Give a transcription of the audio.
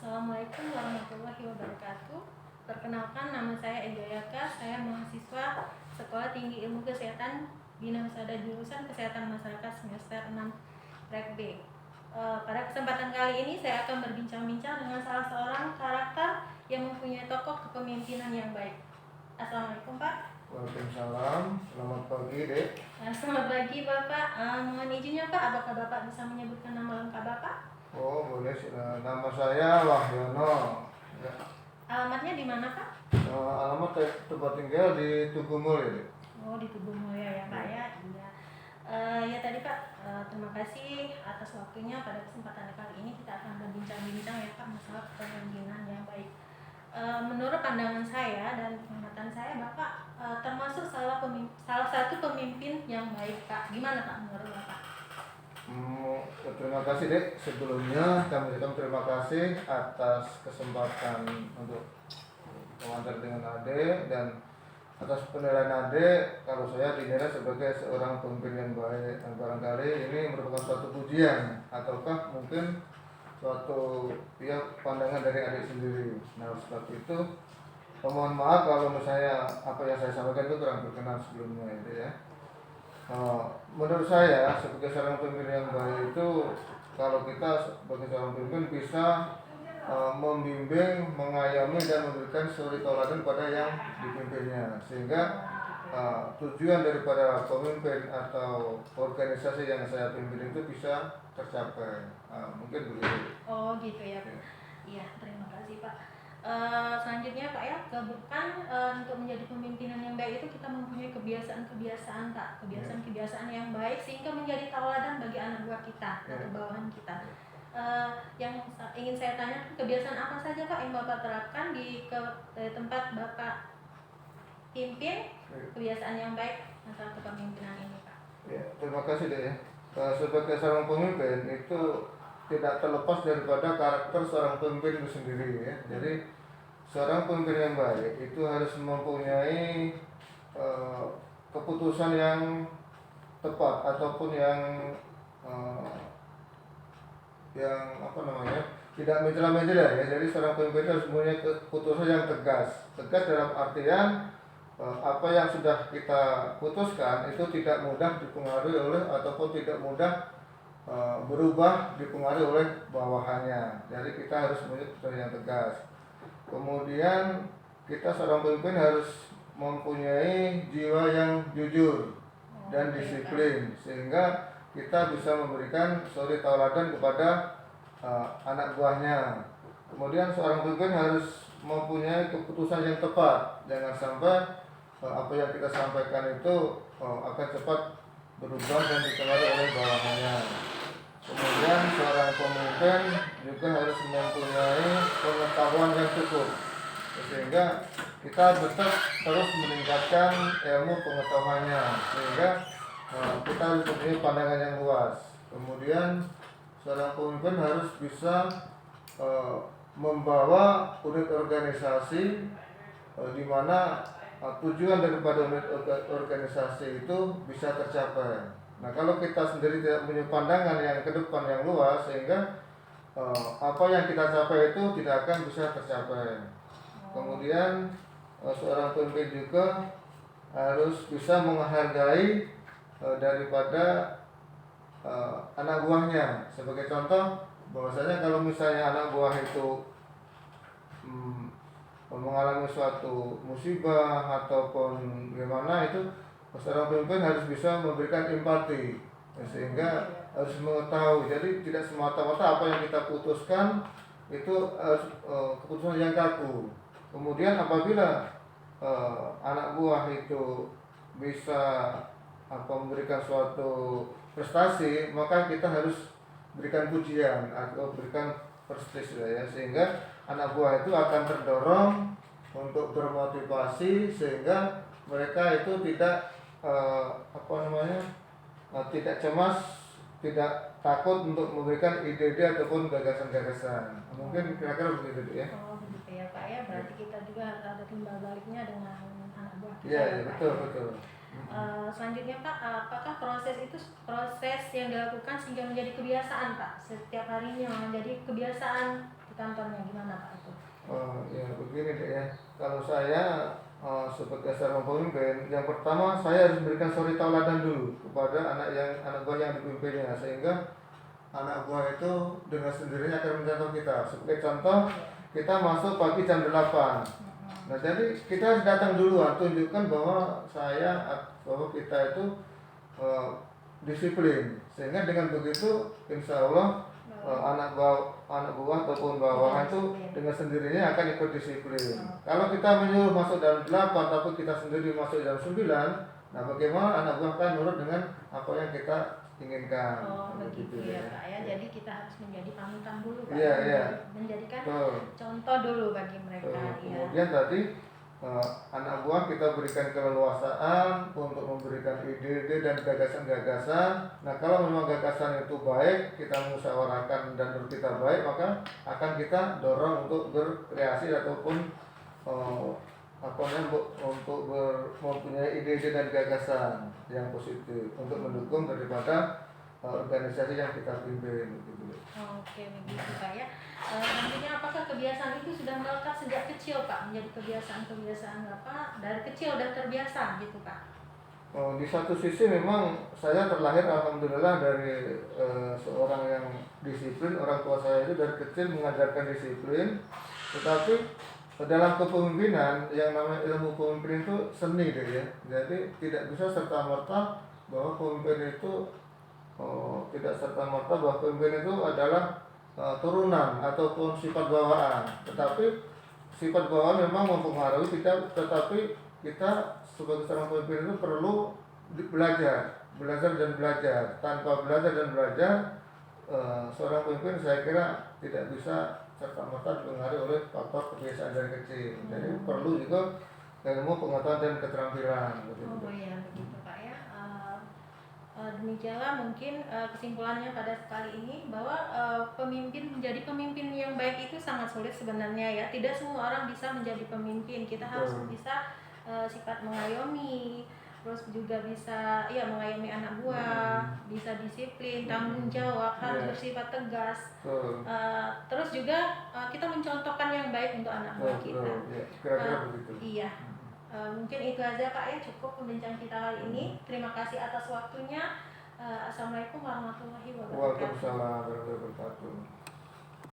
Assalamualaikum warahmatullahi wabarakatuh. Perkenalkan, nama saya Ega Yaka. Saya mahasiswa Sekolah Tinggi Ilmu Kesehatan Bina Husada jurusan Kesehatan Masyarakat semester 6 Rek B. Pada kesempatan kali ini saya akan berbincang-bincang dengan salah seorang karakter yang mempunyai tokoh kepemimpinan yang baik. Assalamualaikum Pak. Waalaikumsalam, selamat pagi Dek. Selamat pagi Bapak. Mohon izinnya Pak, apakah Bapak bisa menyebutkan nama lengkap Bapak? Oh boleh, nama saya Wahyono. Ya. Alamatnya di mana Pak? Alamat tempat tinggal di Tugu Mulya. Oh, di Tugu Mulya ya Pak ya. Iya. Ya tadi Pak, terima kasih atas waktunya. Pada kesempatan kali ini kita akan berbincang-bincang ya Pak masalah kepemimpinan yang baik. Menurut pandangan saya dan pengamatan saya, Bapak termasuk salah satu pemimpin yang baik Pak. Gimana Pak menurut Bapak? Terima kasih Dek. Sebelumnya kami ucapkan terima kasih atas kesempatan untuk wawancara dengan Ade dan atas penilaian Ade kalau saya dinilai sebagai seorang pemimpin yang baik. Dan barangkali ini merupakan suatu pujian ataukah mungkin suatu pandangan dari adik sendiri. Nah sebab itu mohon maaf kalau misalnya apa yang saya sampaikan itu kurang berkenan sebelumnya itu ya. Menurut saya sebagai seorang pemimpin yang baik itu kalau kita sebagai seorang pemimpin bisa membimbing, mengayomi dan memberikan suri tauladan pada yang dipimpinnya sehingga tujuan daripada pemimpin atau organisasi yang saya pimpin itu bisa tercapai. Mungkin begitu. Oh gitu ya Pak. Iya, terima kasih Pak. Selanjutnya Pak ya, kan untuk menjadi pemimpinan yang baik itu kita mempunyai kebiasaan-kebiasaan Pak, kebiasaan-kebiasaan yang baik sehingga menjadi tauladan bagi anak buah kita atau bawahan kita. Yang ingin saya tanya, kebiasaan apa saja Pak yang Bapak terapkan di tempat Bapak pimpin, kebiasaan yang baik masalah kepemimpinan ini Pak? Ya, terima kasih deh ya. Sebagai seorang pemimpin itu tidak terlepas daripada karakter seorang pemimpin itu sendiri ya. Jadi seorang pemimpin yang baik itu harus mempunyai keputusan yang tepat ataupun yang tidak mencela-mencela ya. Jadi seorang pemimpin harus mempunyai keputusan yang tegas dalam artian apa yang sudah kita putuskan itu tidak mudah dipengaruhi oleh ataupun tidak mudah berubah dipengaruhi oleh bawahannya. Jadi kita harus mempunyai keputusan yang tegas. Kemudian kita seorang pemimpin harus mempunyai jiwa yang jujur dan disiplin sehingga kita bisa memberikan suri tauladan kepada anak buahnya. Kemudian seorang pemimpin harus mempunyai keputusan yang tepat. Jangan sampai apa yang kita sampaikan itu akan cepat berubah dan dipengaruhi oleh bawahannya. Kemudian seorang pemimpin juga harus mempunyai pengetahuan yang cukup sehingga kita tetap terus meningkatkan ilmu pengetahuannya sehingga kita harus mempunyai pandangan yang luas. Kemudian seorang pemimpin harus bisa membawa unit organisasi di mana tujuan daripada unit organisasi itu bisa tercapai. Nah kalau kita sendiri tidak punya pandangan yang ke depan yang luas sehingga apa yang kita capai itu tidak akan bisa tercapai. Kemudian seorang pemimpin juga harus bisa menghargai daripada anak buahnya. Sebagai contoh bahwasanya kalau misalnya anak buah itu mengalami suatu musibah ataupun bagaimana itu seorang pemimpin harus bisa memberikan empati sehingga harus mengetahui. Jadi tidak semata-mata apa yang kita putuskan itu keputusan yang kaku. Kemudian apabila anak buah itu bisa memberikan suatu prestasi, maka kita harus berikan pujian atau berikan prestis ya, sehingga anak buah itu akan terdorong untuk bermotivasi sehingga mereka itu tidak tidak cemas, tidak takut untuk memberikan ide-ide ataupun gagasan-gagasan. Mungkin kira-kira begitu ya. Oh begitu ya Pak ya, berarti kita juga harus ada timbal baliknya dengan anak buah kita. Iya, betul. Selanjutnya Pak, apakah proses yang dilakukan sehingga menjadi kebiasaan Pak setiap harinya menjadi kebiasaan kantornya, gimana Pak itu? Oh ya begini deh ya, kalau saya sebagai seorang pemimpin, yang pertama saya harus memberikan suri tauladan dulu kepada anak buah yang dipimpinnya, sehingga anak buah itu dengan sendirinya akan mencontoh kita. Sebagai contoh, kita masuk pagi jam 8. Nah jadi kita harus datang duluan, tunjukkan bahwa bahwa kita itu disiplin, sehingga dengan begitu insya Allah anak buah ataupun bawahan itu dengan sendirinya akan ikut disiplin. Kalau kita menyuruh masuk jam 8 tapi kita sendiri masuk jam 9, nah bagaimana anak buah akan nurut dengan apa yang kita inginkan. Begitu ya Pak ya. Jadi kita harus menjadi panutan dulu Pak. Iya. Menjadikan contoh dulu bagi mereka. Kemudian tadi anak buah kita berikan keleluasaan untuk memberikan ide-ide dan gagasan-gagasan. Nah kalau memang gagasan itu baik, kita musyawarahkan dan menurut kita baik, maka akan kita dorong untuk berkreasi ataupun untuk mempunyai ide-ide dan gagasan yang positif untuk mendukung daripada organisasi yang kita pimpin gitu. Oke begitu Pak ya. Nantinya apakah kebiasaan itu sudah melekat sejak kecil Pak, menjadi kebiasaan Bapak dari kecil udah terbiasa gitu Pak? Di satu sisi memang saya terlahir alhamdulillah dari seorang yang disiplin. Orang tua saya itu dari kecil mengajarkan disiplin, tetapi dalam kepemimpinan yang namanya ilmu pemimpin itu seni deh ya. Jadi tidak bisa serta-merta bahwa pemimpin itu adalah turunan ataupun sifat bawaan, tetapi sifat bawaan memang mempengaruhi kita, tetapi kita sebagai seorang pemimpin itu perlu belajar dan belajar. Tanpa belajar dan belajar, seorang pemimpin saya kira tidak bisa serta-merta dipengaruhi oleh faktor kebiasaan dari kecil. Jadi perlu juga ilmu, pengetahuan dan keterampilan. Iya begitu Pak ya. Demikianlah mungkin kesimpulannya pada kali ini bahwa menjadi pemimpin yang baik itu sangat sulit sebenarnya ya. Tidak semua orang bisa menjadi pemimpin. Kita harus bisa sifat mengayomi, terus juga bisa mengayomi anak buah, bisa disiplin, tanggung jawab, harus bersifat tegas. Terus juga kita mencontohkan yang baik untuk anak buah kita. Kira-kira begitu. Iya. Mungkin itu aja Pak ya, cukup pembicaraan kita kali ini. Terima kasih atas waktunya. Assalamualaikum warahmatullahi wabarakatuh. Waalaikumsalam warahmatullahi wabarakatuh.